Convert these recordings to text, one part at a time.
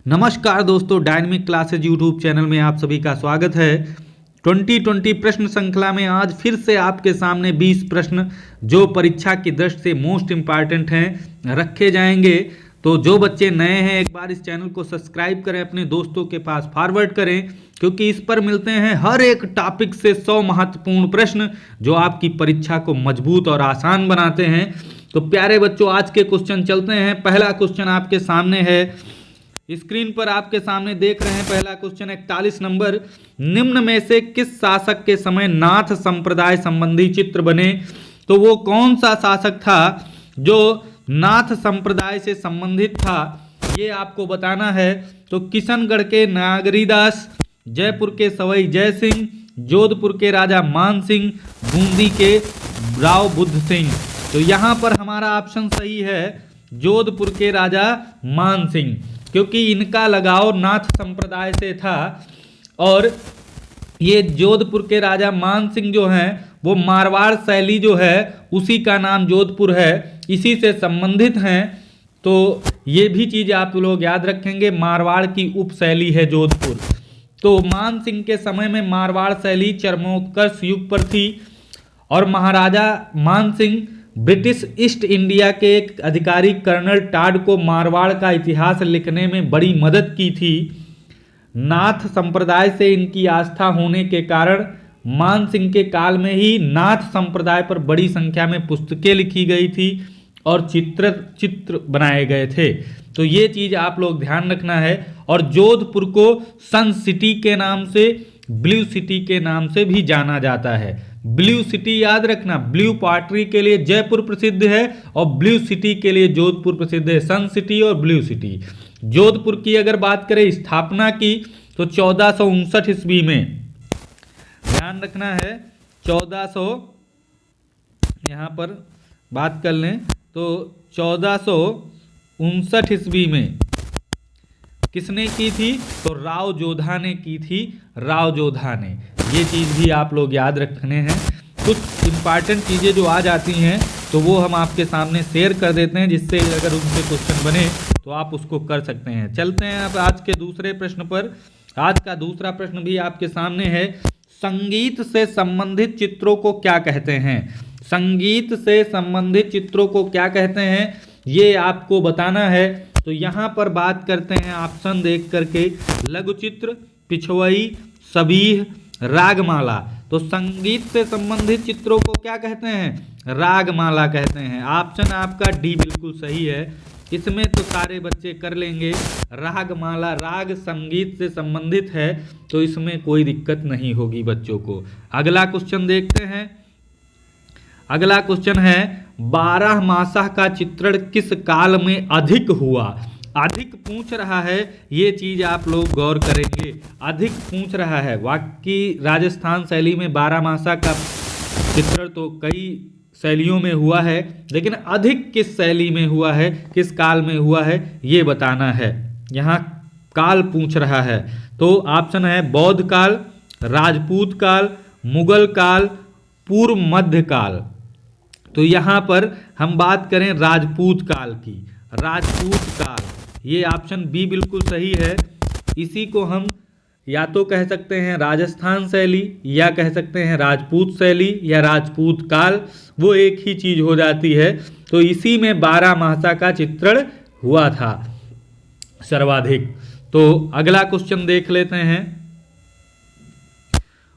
नमस्कार दोस्तों, dynamic classes YouTube channel में आप सभी का स्वागत है। 2020 प्रश्न श्रृंखला में आज फिर से आपके सामने 20 प्रश्न जो परीक्षा की दृष्टि से मोस्ट इम्पॉर्टेंट हैं रखे जाएंगे। तो जो बच्चे नए हैं एक बार इस चैनल को सब्सक्राइब करें, अपने दोस्तों के पास फॉरवर्ड करें, क्योंकि इस पर मिलते हैं हर एक टॉपिक से 100 महत्वपूर्ण प्रश्न जो आपकी परीक्षा को मजबूत और आसान बनाते हैं। तो प्यारे बच्चों, आज के क्वेश्चन चलते हैं। पहला क्वेश्चन आपके सामने है, स्क्रीन पर आपके सामने देख रहे हैं। पहला क्वेश्चन 41 नंबर, निम्न में से किस शासक के समय नाथ संप्रदाय संबंधी चित्र बने? तो वो कौन सा शासक था जो नाथ संप्रदाय से संबंधित था, ये आपको बताना है। तो किशनगढ़ के नागरीदास, जयपुर के सवाई जय सिंह, जोधपुर के राजा मान सिंह, बूंदी के राव बुद्ध सिंह। तो यहाँ पर हमारा ऑप्शन सही है, जोधपुर के राजा मान सिंह, क्योंकि इनका लगाव नाथ संप्रदाय से था। और ये जोधपुर के राजा मान सिंह जो हैं वो मारवाड़ शैली जो है उसी का नाम जोधपुर है, इसी से संबंधित हैं। तो ये भी चीज़ आप लोग याद रखेंगे, मारवाड़ की उपशैली है जोधपुर। तो मान सिंह के समय में मारवाड़ शैली चरमोत्कर्ष युग पर थी और महाराजा मान सिंह ब्रिटिश ईस्ट इंडिया के एक अधिकारी कर्नल टॉड को मारवाड़ का इतिहास लिखने में बड़ी मदद की थी। नाथ संप्रदाय से इनकी आस्था होने के कारण मान सिंह के काल में ही नाथ संप्रदाय पर बड़ी संख्या में पुस्तकें लिखी गई थी और चित्र बनाए गए थे। तो ये चीज़ आप लोग ध्यान रखना है। और जोधपुर को सन सिटी के नाम से, ब्लू सिटी के नाम से भी जाना जाता है। ब्लू सिटी याद रखना, ब्लू पॉटरी के लिए जयपुर प्रसिद्ध है और ब्लू सिटी के लिए जोधपुर प्रसिद्ध है। सन सिटी और ब्लू सिटी। जोधपुर की अगर बात करें स्थापना की तो 1459 ईस्वी में, ध्यान रखना है 1400, यहाँ पर बात कर लें तो 1459 ईस्वी में किसने की थी? तो राव जोधा ने की थी, राव जोधा ने। ये चीज़ भी आप लोग याद रखने हैं। कुछ इंपॉर्टेंट चीज़ें जो आ जाती हैं तो वो हम आपके सामने शेयर कर देते हैं, जिससे अगर उनसे क्वेश्चन बने तो आप उसको कर सकते हैं। चलते हैं अब आज के दूसरे प्रश्न पर। आज का दूसरा प्रश्न भी आपके सामने है, संगीत से संबंधित चित्रों को क्या कहते हैं? संगीत से संबंधित चित्रों को क्या कहते हैं ये आपको बताना है। तो यहाँ पर बात करते हैं ऑप्शन देख करके, लघु चित्र, पिछवई, सबीह, रागमाला। तो संगीत से संबंधित चित्रों को क्या कहते हैं? रागमाला कहते हैं। ऑप्शन आपका डी बिल्कुल सही है। इसमें तो सारे बच्चे कर लेंगे। रागमाला, राग संगीत से संबंधित है तो इसमें कोई दिक्कत नहीं होगी बच्चों को। अगला क्वेश्चन देखते हैं। अगला क्वेश्चन है, 12 मासा का चित्रण किस काल में अधिक हुआ? अधिक पूछ रहा है, ये चीज आप लोग गौर करेंगे। अधिक पूछ रहा है, वाकई राजस्थान शैली में 12 मासा का चित्रण तो कई शैलियों में हुआ है, लेकिन अधिक किस शैली में हुआ है, किस काल में हुआ है, ये बताना है। यहाँ काल पूछ रहा है। तो ऑप्शन है बौद्ध काल, राजपूत काल, मुगल काल, पूर्व मध्य काल। तो यहाँ पर हम बात करें राजपूत काल की, राजपूत काल, ये ऑप्शन बी बिल्कुल सही है। इसी को हम या तो कह सकते हैं राजस्थान शैली, या कह सकते हैं राजपूत शैली, या राजपूत काल, वो एक ही चीज हो जाती है। तो इसी में 12 मासा का चित्रण हुआ था सर्वाधिक। तो अगला क्वेश्चन देख लेते हैं,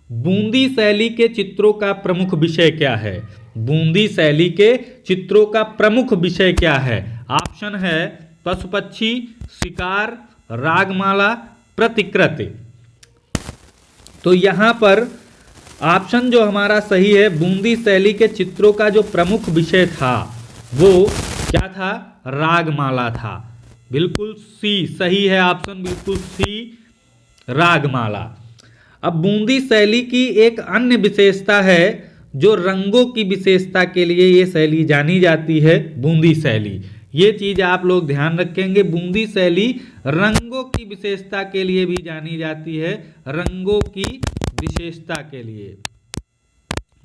बूंदी शैली के चित्रों का प्रमुख विषय क्या है? बूंदी शैली के चित्रों का प्रमुख विषय क्या है? ऑप्शन है पशु पक्षी, शिकार, रागमाला, प्रतिकृति। तो यहाँ पर ऑप्शन जो हमारा सही है, बूंदी शैली के चित्रों का जो प्रमुख विषय था वो क्या था? रागमाला था। बिल्कुल सी सही है, ऑप्शन बिल्कुल सी, रागमाला। अब बूंदी शैली की एक अन्य विशेषता है, जो रंगों की विशेषता के लिए ये शैली जानी जाती है, बूंदी शैली। ये चीज आप लोग ध्यान रखेंगे, बूंदी शैली रंगों की विशेषता के लिए भी जानी जाती है, रंगों की विशेषता के लिए,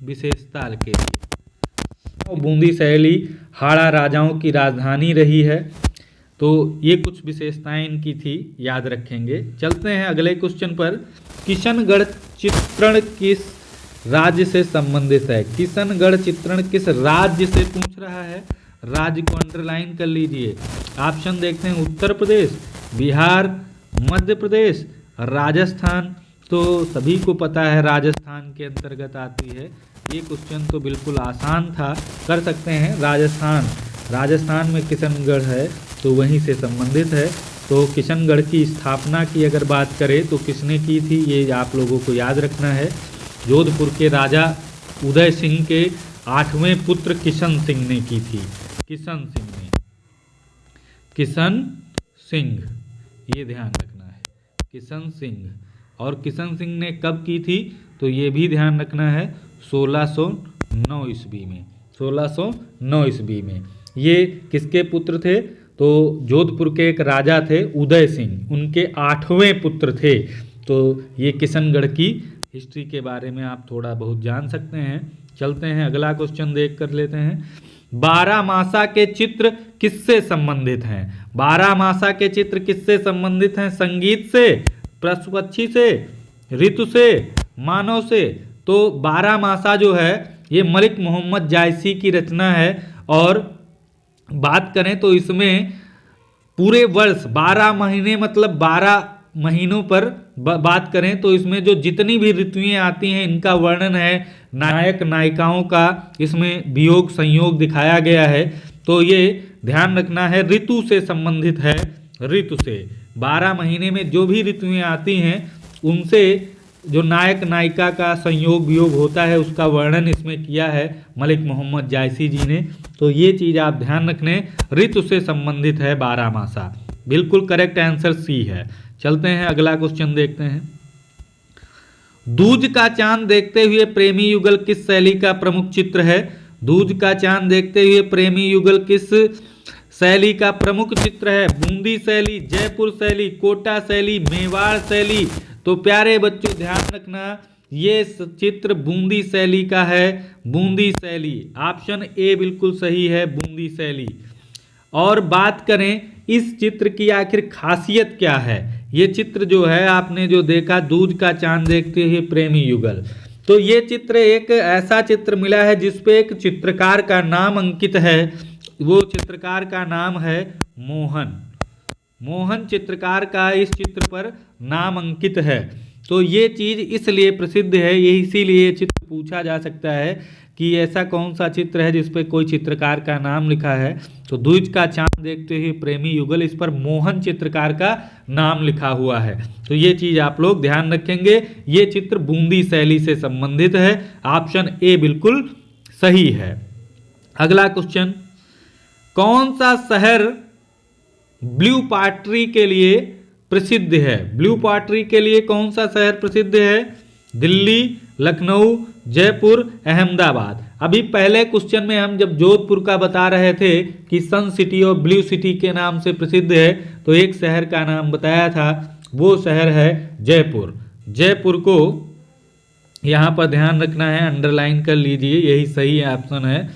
विशेषता के लिए। बूंदी शैली हाड़ा राजाओं की राजधानी रही है। तो ये कुछ विशेषताएं इनकी थी, याद रखेंगे। चलते हैं अगले क्वेश्चन पर। किशनगढ़ चित्रण किस राज्य से संबंधित है? किशनगढ़ चित्रण किस राज्य से पूछ रहा है, राज्य को अंडरलाइन कर लीजिए। ऑप्शन देखते हैं, उत्तर प्रदेश, बिहार, मध्य प्रदेश, राजस्थान। तो सभी को पता है राजस्थान के अंतर्गत आती है। ये क्वेश्चन तो बिल्कुल आसान था, कर सकते हैं। राजस्थान में किशनगढ़ है तो वहीं से संबंधित है। तो किशनगढ़ की स्थापना की अगर बात करें तो किसने की थी, ये आप लोगों को याद रखना है। जोधपुर के राजा उदय सिंह के 8वें पुत्र किशन सिंह ने की थी। किशन सिंह, ये ध्यान रखना है, किशन सिंह। और किशन सिंह ने कब की थी तो ये भी ध्यान रखना है, 1609 ईस्वी में। 1609 ईस्वी में। ये किसके पुत्र थे तो जोधपुर के एक राजा थे उदय सिंह, उनके 8वें पुत्र थे। तो ये किशनगढ़ की हिस्ट्री के बारे में आप थोड़ा बहुत जान सकते हैं। चलते हैं अगला क्वेश्चन देख कर लेते हैं। बारहमासा के चित्र किससे संबंधित हैं? बारहमासा के चित्र किससे संबंधित हैं? संगीत से, पशु पक्षी से, ऋतु से, मानव से। तो बारहमासा जो है ये मलिक मोहम्मद जायसी की रचना है। और बात करें तो इसमें पूरे वर्ष 12 महीने मतलब 12 महीनों पर बात करें तो इसमें जो जितनी भी ऋतुएं आती हैं इनका वर्णन है, नायक नायिकाओं का इसमें वियोग संयोग दिखाया गया है। तो ये ध्यान रखना है, ऋतु से संबंधित है। ऋतु से 12 महीने में जो भी ऋतुएं आती हैं उनसे जो नायक नायिका का संयोग वियोग होता है उसका वर्णन इसमें किया है मलिक मोहम्मद जायसी जी ने। तो ये चीज़ आप ध्यान रखने, ऋतु से संबंधित है बारहमासा। बिल्कुल करेक्ट आंसर सी है। चलते हैं अगला क्वेश्चन देखते हैं। दूज का चांद देखते हुए प्रेमी युगल किस शैली का प्रमुख चित्र है? दूज का चांद देखते हुए प्रेमी युगल किस शैली का प्रमुख चित्र है? बूंदी शैली, जयपुर शैली, कोटा शैली, मेवाड़ शैली। तो प्यारे बच्चों ध्यान रखना, ये चित्र बूंदी शैली का है। बूंदी शैली, ऑप्शन ए बिल्कुल सही है, बूंदी शैली। और बात करें इस चित्र की आखिर खासियत क्या है? ये चित्र जो है आपने जो देखा दूज का चांद देखते हुए प्रेमी युगल, तो ये चित्र एक ऐसा चित्र मिला है जिसपे एक चित्रकार का नाम अंकित है। वो चित्रकार का नाम है मोहन चित्रकार का इस चित्र पर नाम अंकित है। तो ये चीज इसलिए प्रसिद्ध है, ये इसीलिए चित्र पूछा जा सकता है कि ऐसा कौन सा चित्र है जिस पे कोई चित्रकार का नाम लिखा है। तो दूज का चांद देखते हुए प्रेमी युगल, इस पर मोहन चित्रकार का नाम लिखा हुआ है। तो ये चीज आप लोग ध्यान रखेंगे। ये चित्र बूंदी शैली से संबंधित है। ऑप्शन ए बिल्कुल सही है। अगला क्वेश्चन, कौन सा शहर ब्लू पॉटरी के लिए प्रसिद्ध है? ब्लू पॉटरी के लिए कौन सा शहर प्रसिद्ध है? दिल्ली, लखनऊ, जयपुर, अहमदाबाद। अभी पहले क्वेश्चन में हम जब जोधपुर का बता रहे थे कि सन सिटी और ब्लू सिटी के नाम से प्रसिद्ध है, तो एक शहर का नाम बताया था, वो शहर है जयपुर। जयपुर को यहाँ पर ध्यान रखना है, अंडरलाइन कर लीजिए, यही सही ऑप्शन है।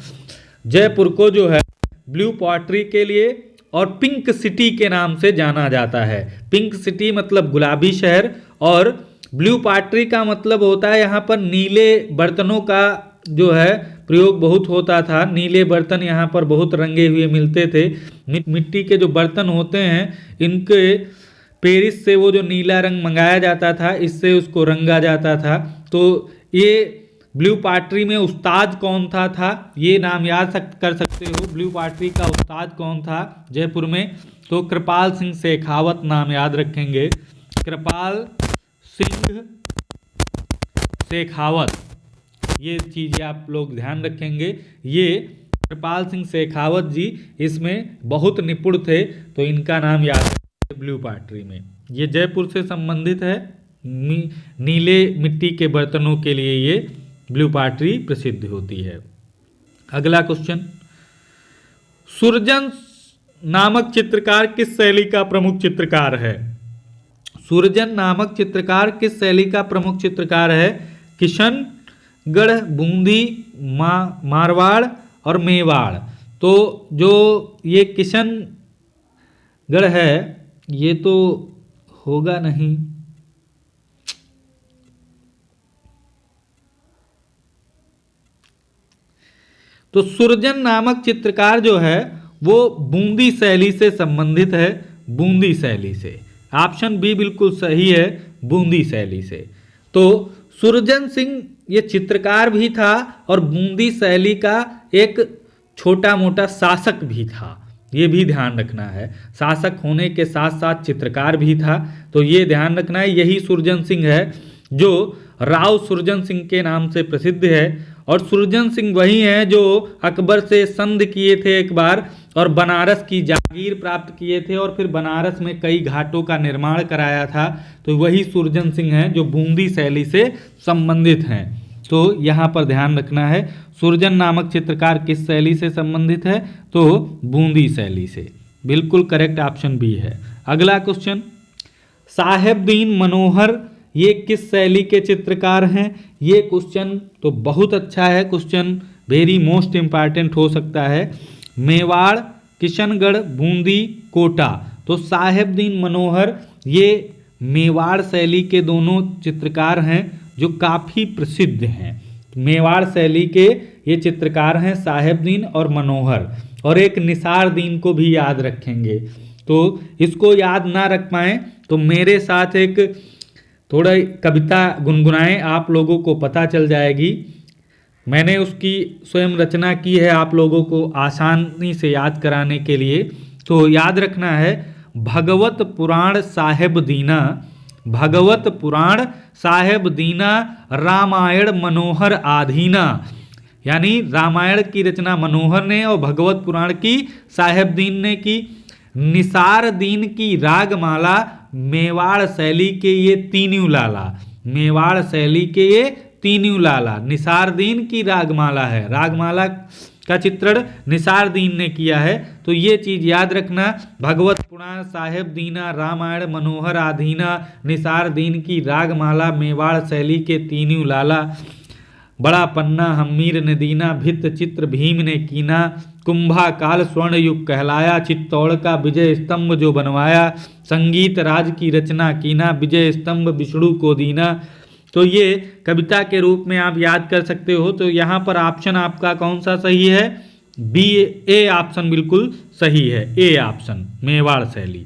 जयपुर को जो है ब्लू पॉटरी के लिए और पिंक सिटी के नाम से जाना जाता है। पिंक सिटी मतलब गुलाबी शहर, और ब्लू पॉटरी का मतलब होता है यहाँ पर नीले बर्तनों का जो है प्रयोग बहुत होता था। नीले बर्तन यहाँ पर बहुत रंगे हुए मिलते थे। मिट्टी के जो बर्तन होते हैं इनके पेरिस से वो जो नीला रंग मंगाया जाता था, इससे उसको रंगा जाता था। तो ये ब्लू पॉटरी में उस्ताद कौन था ये नाम याद कर सकते हो। ब्लू पॉटरी का उस्ताद कौन था जयपुर में? तो कृपाल सिंह शेखावत नाम याद रखेंगे। कृपाल सिंह शेखावत, ये चीज आप लोग ध्यान रखेंगे। ये कृपाल सिंह शेखावत जी इसमें बहुत निपुण थे, तो इनका नाम याद रखेंगे ब्लू पॉटरी में। ये जयपुर से संबंधित है। नीले मिट्टी के बर्तनों के लिए ये ब्लू पॉटरी प्रसिद्ध होती है। अगला क्वेश्चन, सुरजन नामक चित्रकार किस शैली का प्रमुख चित्रकार है? सुरजन नामक चित्रकार किस शैली का प्रमुख चित्रकार है? किशनगढ़, बूंदी, मारवाड़ और मेवाड़। तो जो ये गढ़ है, ये तो होगा नहीं। तो सुरजन नामक चित्रकार जो है वो बूंदी शैली से संबंधित है, बूंदी शैली से। ऑप्शन बी बिल्कुल सही है, बूंदी शैली से। तो सुरजन सिंह ये चित्रकार भी था और बूंदी शैली का एक छोटा मोटा शासक भी था, ये भी ध्यान रखना है। शासक होने के साथ साथ चित्रकार भी था, तो ये ध्यान रखना है। यही सुरजन सिंह है जो राव सुरजन सिंह के नाम से प्रसिद्ध है। और सुरजन सिंह वही हैं जो अकबर से संधि किए थे एक बार और बनारस की जागीर प्राप्त किए थे और फिर बनारस में कई घाटों का निर्माण कराया था। तो वही सुरजन सिंह हैं जो बूंदी शैली से संबंधित हैं। तो यहाँ पर ध्यान रखना है, सुरजन नामक चित्रकार किस शैली से संबंधित है, तो बूंदी शैली से। बिल्कुल करेक्ट ऑप्शन बी है। अगला क्वेश्चन, साहेबदीन मनोहर ये किस शैली के चित्रकार हैं? ये क्वेश्चन तो बहुत अच्छा है, क्वेश्चन वेरी मोस्ट इम्पॉर्टेंट हो सकता है। मेवाड़, किशनगढ़, बूंदी, कोटा। तो साहेबदीन मनोहर ये मेवाड़ शैली के दोनों चित्रकार हैं जो काफ़ी प्रसिद्ध हैं। मेवाड़ शैली के ये चित्रकार हैं साहेबदीन और मनोहर। और एक निसारदीन को भी याद रखेंगे। तो इसको याद ना रख पाएँ तो मेरे साथ एक थोड़ा कविता गुनगुनाएं, आप लोगों को पता चल जाएगी। मैंने उसकी स्वयं रचना की है आप लोगों को आसानी से याद कराने के लिए। तो याद रखना है, भगवत पुराण साहेब दीना, भगवत पुराण साहेब दीना, रामायण मनोहर आधीना। यानी रामायण की रचना मनोहर ने और भगवत पुराण की साहेबदीन ने की। निसार दीन की रागमाला, मेवाड़ शैली के ये तीनों लाला, मेवाड़ शैली के ये तीनों लाला। निसारदीन की रागमाला है, रागमाला का चित्रण निसारदीन ने किया है। तो ये चीज याद रखना, भगवत पुराण साहेब दीना, रामायण मनोहर आधीना, निसारदीन की रागमाला, मेवाड़ शैली के तीनों लाला। बड़ा पन्ना हमीर ने दीना, भित्त चित्र भीम ने कीना, कुंभा काल स्वर्ण युग कहलाया, चित्तौड़ का विजय स्तंभ जो बनवाया, संगीत राज की रचना कीना, विजय स्तंभ विष्णु को दीना। तो ये कविता के रूप में आप याद कर सकते हो। तो यहाँ पर ऑप्शन आपका कौन सा सही है? बी, ए ऑप्शन बिल्कुल सही है, ए ऑप्शन मेवाड़ शैली।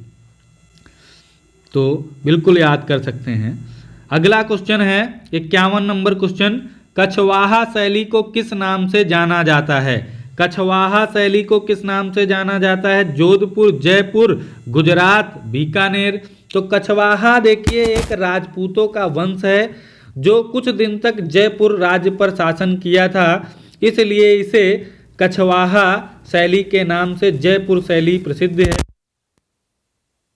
तो बिल्कुल याद कर सकते हैं। अगला क्वेश्चन है 51 नंबर क्वेश्चन, कछवाहा शैली को किस नाम से जाना जाता है? कछवाहा शैली को किस नाम से जाना जाता है? जोधपुर, जयपुर, गुजरात, बीकानेर। तो कछवाहा देखिए एक राजपूतों का वंश है जो कुछ दिन तक जयपुर राज्य पर शासन किया था, इसलिए इसे कछवाहा शैली के नाम से जयपुर शैली प्रसिद्ध है।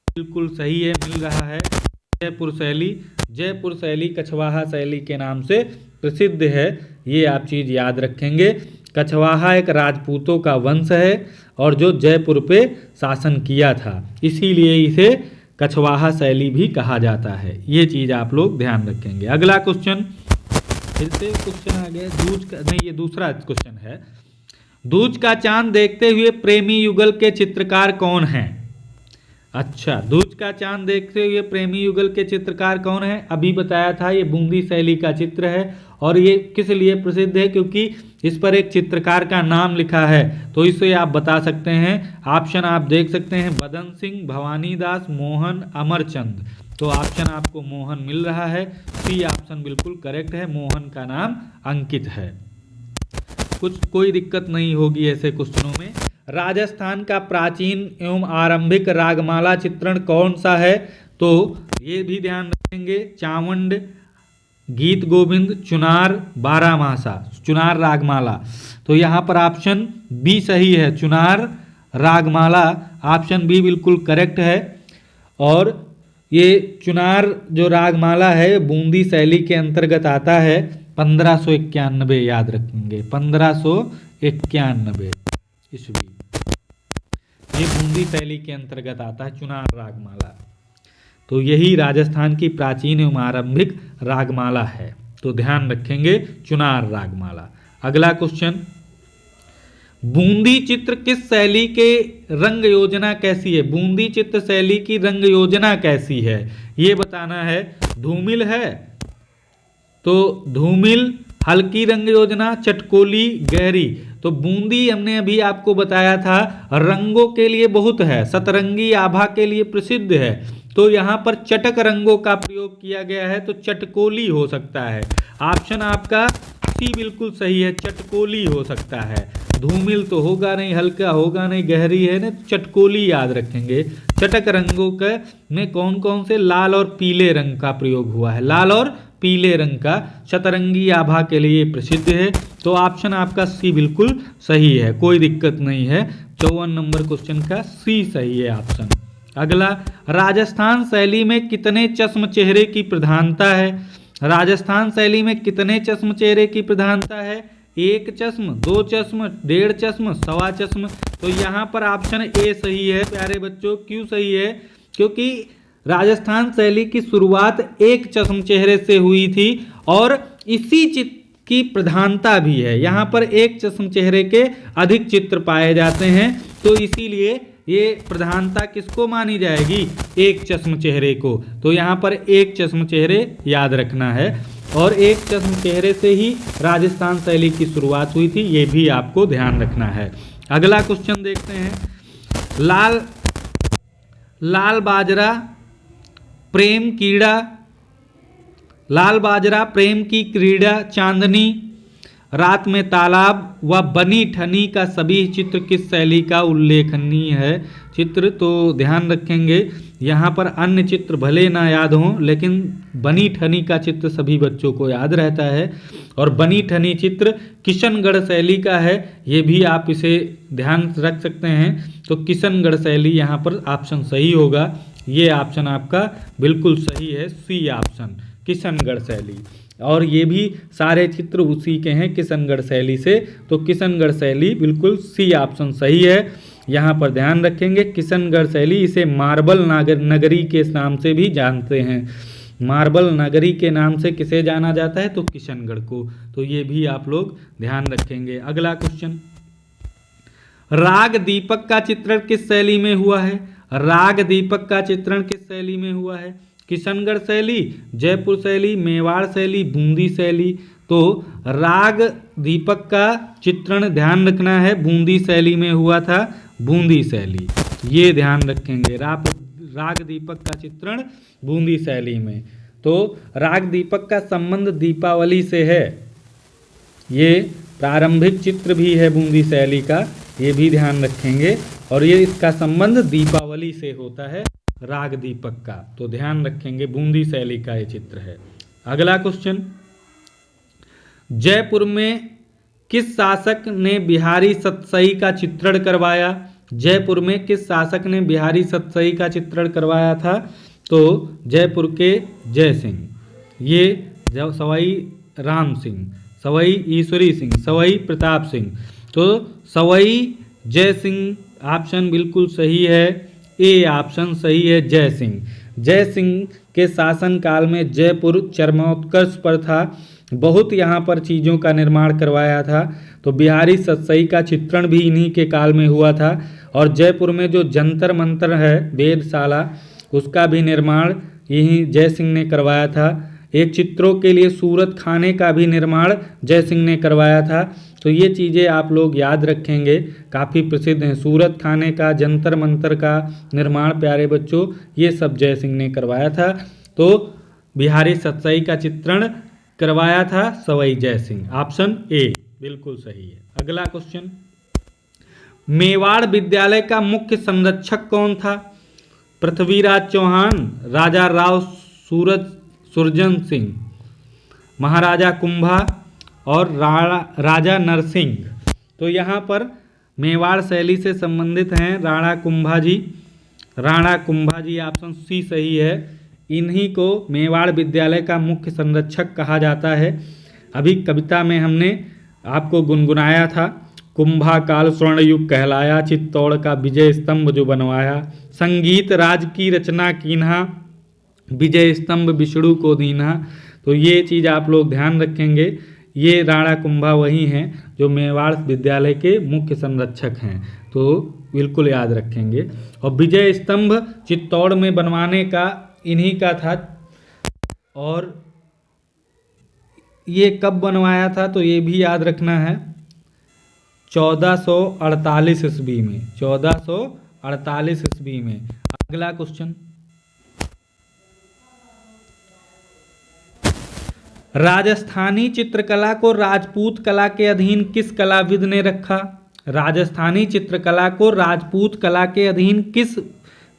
बिल्कुल सही है, मिल रहा है जयपुर शैली। जयपुर शैली कछवाहा शैली के नाम से प्रसिद्ध है, ये आप चीज़ याद रखेंगे। कछवाहा एक राजपूतों का वंश है और जो जयपुर पे शासन किया था, इसीलिए इसे कछवाहा शैली भी कहा जाता है। ये चीज़ आप लोग ध्यान रखेंगे। अगला क्वेश्चन, फिर से क्वेश्चन आ गया दूज का, नहीं ये दूसरा क्वेश्चन है। दूज का चांद देखते हुए प्रेमी युगल के चित्रकार कौन हैं? अच्छा, दूज का चांद देखते हुए प्रेमी युगल के चित्रकार कौन है? अभी बताया था, ये बूंदी शैली का चित्र है। और ये किस लिए प्रसिद्ध है? क्योंकि इस पर एक चित्रकार का नाम लिखा है, तो इसे आप बता सकते हैं। ऑप्शन आप देख सकते हैं, बदन सिंह, भवानी दास, मोहन, अमरचंद। तो ऑप्शन आपको मोहन मिल रहा है, सी ऑप्शन बिल्कुल करेक्ट है, मोहन का नाम अंकित है। कोई दिक्कत नहीं होगी ऐसे क्वेश्चनों में। राजस्थान का प्राचीन एवं आरंभिक रागमाला चित्रण कौन सा है? तो ये भी ध्यान रखेंगे, चावंड, गीत गोविंद, चुनार, बारामासा, चुनार रागमाला। तो यहाँ पर ऑप्शन बी सही है, चुनार रागमाला, ऑप्शन बी बिल्कुल करेक्ट है। और ये चुनार जो रागमाला है बूंदी शैली के अंतर्गत आता है। 1591 याद रखेंगे, 1591 ईस्वी, ये बूंदी शैली के अंतर्गत आता है चुनार रागमाला। तो यही राजस्थान की प्राचीन एवं आरंभिक रागमाला है, तो ध्यान रखेंगे चुनार रागमाला। अगला क्वेश्चन, बूंदी चित्र किस शैली के रंग योजना कैसी है? बूंदी चित्र शैली की रंग योजना कैसी है ये बताना है। धूमिल है तो धूमिल, हल्की रंग योजना, चटकोली, गहरी। तो बूंदी हमने अभी आपको बताया था रंगों के लिए बहुत है, सतरंगी आभा के लिए प्रसिद्ध है, तो यहाँ पर चटक रंगों का प्रयोग किया गया है, तो चटकोली हो सकता है। ऑप्शन आपका सी बिल्कुल सही है, चटकोली हो सकता है। धूमिल तो होगा नहीं, हल्का होगा नहीं, गहरी है ना, चटकोली याद रखेंगे। चटक रंगों के में कौन कौन से? लाल और पीले रंग का प्रयोग हुआ है, लाल और पीले रंग का सतरंगी आभा के लिए प्रसिद्ध है। तो ऑप्शन आपका सी बिल्कुल सही है, कोई दिक्कत नहीं है। 54 नंबर क्वेश्चन का सी सही है ऑप्शन। अगला, राजस्थान शैली में कितने चश्म चेहरे की प्रधानता है? राजस्थान शैली में कितने चश्म चेहरे की प्रधानता है? 1 चश्म, 2 चश्म, 1.5 चश्म, 1.25 चश्म। तो यहाँ पर ऑप्शन ए सही है प्यारे बच्चों। क्यों सही है? क्योंकि राजस्थान शैली की शुरुआत 1 चश्म चेहरे से हुई थी और इसी चित्र की प्रधानता भी है। यहाँ पर 1 चश्म चेहरे के अधिक चित्र पाए जाते हैं, तो इसीलिए ये प्रधानता किसको मानी जाएगी? 1 चश्म चेहरे को। तो यहाँ पर 1 चश्म चेहरे याद रखना है और 1 चश्म चेहरे से ही राजस्थान शैली की शुरुआत हुई थी, ये भी आपको ध्यान रखना है। अगला क्वेश्चन देखते हैं। लाल बाजरा प्रेम कीड़ा, लाल बाजरा, प्रेम की क्रीड़ा, चांदनी, रात में तालाब व बनी ठनी का सभी चित्र किस शैली का उल्लेखनीय है चित्र? तो ध्यान रखेंगे यहाँ पर अन्य चित्र भले ना याद हों, लेकिन बनी ठनी का चित्र सभी बच्चों को याद रहता है और बनी ठनी चित्र किशनगढ़ शैली का है, ये भी आप इसे ध्यान रख सकते हैं। तो किशनगढ़ शैली यहाँ पर ऑप्शन सही होगा, ये ऑप्शन आपका बिल्कुल सही है, सी ऑप्शन, किशनगढ़ शैली। और ये भी सारे चित्र उसी के हैं किशनगढ़ शैली से, तो किशनगढ़ शैली बिल्कुल सी ऑप्शन सही है। यहाँ पर ध्यान रखेंगे किशनगढ़ शैली, इसे मार्बल नगरी के नाम से भी जानते हैं। मार्बल नगरी के नाम से किसे जाना जाता है? तो किशनगढ़ को। तो ये भी आप लोग ध्यान रखेंगे। अगला क्वेश्चन, राग दीपक का चित्रण किस शैली में हुआ है? राग दीपक का चित्रण किस शैली में हुआ है? किशनगढ़ शैली, जयपुर शैली, मेवाड़ शैली, बूंदी शैली। तो राग दीपक का चित्रण ध्यान रखना है बूंदी शैली में हुआ था, बूंदी शैली, ये ध्यान रखेंगे। राग दीपक का चित्रण बूंदी शैली में। तो राग दीपक का संबंध दीपावली से है, ये प्रारंभिक चित्र भी है बूंदी शैली का, ये भी ध्यान रखेंगे। और ये इसका संबंध दीपावली से होता है राग दीपक का, तो ध्यान रखेंगे बूंदी शैली का ये चित्र है। अगला क्वेश्चन, जयपुर में किस शासक ने बिहारी सतसई का चित्रण करवाया? जयपुर में किस शासक ने बिहारी सतसई का चित्रण करवाया था? तो जयपुर के जय सिंह, ये सवाई राम सिंह, सवाई ईश्वरी सिंह, सवाई प्रताप सिंह। तो सवाई जय सिंह ऑप्शन बिल्कुल सही है, ए ऑप्शन सही है, जय सिंह। जय सिंह के शासन काल में जयपुर चरमोत्कर्ष पर था, बहुत यहाँ पर चीज़ों का निर्माण करवाया था। तो बिहारी सतसई का चित्रण भी इन्हीं के काल में हुआ था। और जयपुर में जो जंतर मंतर है वेधशाला, उसका भी निर्माण यही जय सिंह ने करवाया था। एक चित्रों के लिए सूरत खाने का भी निर्माण जय सिंह ने करवाया था। तो ये चीज़ें आप लोग याद रखेंगे, काफ़ी प्रसिद्ध हैं। सूरत खाने का, जंतर मंतर का निर्माण प्यारे बच्चों, ये सब जय सिंह ने करवाया था। तो बिहारी सतसई का चित्रण करवाया था सवाई जय सिंह, ऑप्शन ए बिल्कुल सही है। अगला क्वेश्चन, मेवाड़ विद्यालय का मुख्य संरक्षक कौन था? पृथ्वीराज चौहान, राजा राव सुरजन सिंह, महाराजा कुंभा और राजा नरसिंह। तो यहाँ पर मेवाड़ शैली से संबंधित हैं राणा कुंभा जी। राणा कुंभा जी ऑप्शन सी सही है। इन्हीं को मेवाड़ विद्यालय का मुख्य संरक्षक कहा जाता है। अभी कविता में हमने आपको गुनगुनाया था, कुंभा काल स्वर्ण युग कहलाया, चित्तौड़ का विजय स्तंभ जो बनवाया, संगीत राज की रचना कीन्हा, विजय स्तंभ विष्णु को दीन्हा। तो ये चीज़ आप लोग ध्यान रखेंगे, ये राणा कुंभा वही हैं जो मेवाड़ विद्यालय के मुख्य संरक्षक हैं, तो बिल्कुल याद रखेंगे। और विजय स्तंभ चित्तौड़ में बनवाने का इन्हीं का था, और ये कब बनवाया था तो ये भी याद रखना है, 1448 ईस्वी में, 1448 ईस्वी में। अगला क्वेश्चन, राजस्थानी चित्रकला को राजपूत कला के अधीन किस कलाविद ने रखा? राजस्थानी चित्रकला को राजपूत कला के अधीन किस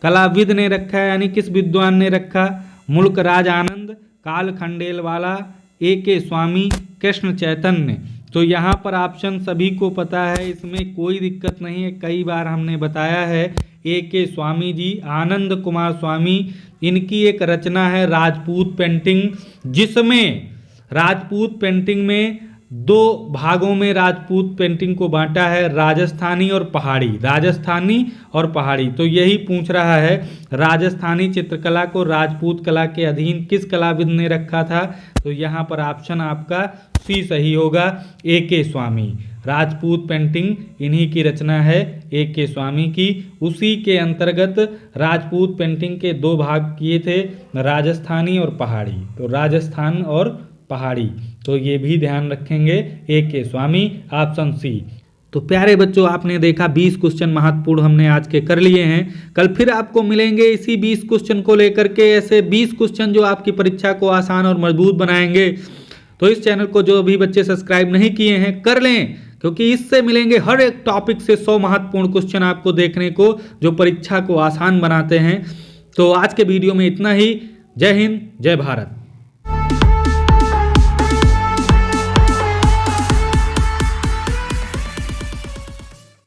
कलाविद ने रखा है, यानी किस विद्वान ने रखा? मुल्कराज आनंद, काल खंडेलवाला, A.K. स्वामी, कृष्ण चैतन्य। तो यहाँ पर ऑप्शन सभी को पता है, इसमें कोई दिक्कत नहीं है, कई बार हमने बताया है। A.K. स्वामी जी, आनंद कुमार स्वामी, इनकी एक रचना है राजपूत पेंटिंग, जिसमें राजपूत पेंटिंग में दो भागों में राजपूत पेंटिंग को बांटा है, राजस्थानी और पहाड़ी, राजस्थानी और पहाड़ी। तो यही पूछ रहा है, राजस्थानी चित्रकला को राजपूत कला के अधीन किस कलाविद ने रखा था? तो यहाँ पर ऑप्शन आपका सी सही होगा, A.K. स्वामी। राजपूत पेंटिंग इन्हीं की रचना है, A.K. स्वामी की। उसी के अंतर्गत राजपूत पेंटिंग के दो भाग किए थे, राजस्थानी और पहाड़ी। तो राजस्थान और पहाड़ी, तो ये भी ध्यान रखेंगे, A.K. स्वामी, ऑप्शन सी। तो प्यारे बच्चों, आपने देखा 20 क्वेश्चन महत्वपूर्ण हमने आज के कर लिए हैं। कल फिर आपको मिलेंगे इसी 20 क्वेश्चन को लेकर के, ऐसे 20 क्वेश्चन जो आपकी परीक्षा को आसान और मजबूत बनाएंगे। तो इस चैनल को जो भी बच्चे सब्सक्राइब नहीं किए हैं कर लें, क्योंकि इससे मिलेंगे हर एक टॉपिक से 100 महत्वपूर्ण क्वेश्चन आपको देखने को, जो परीक्षा को आसान बनाते हैं। तो आज के वीडियो में इतना ही। जय हिंद, जय भारत।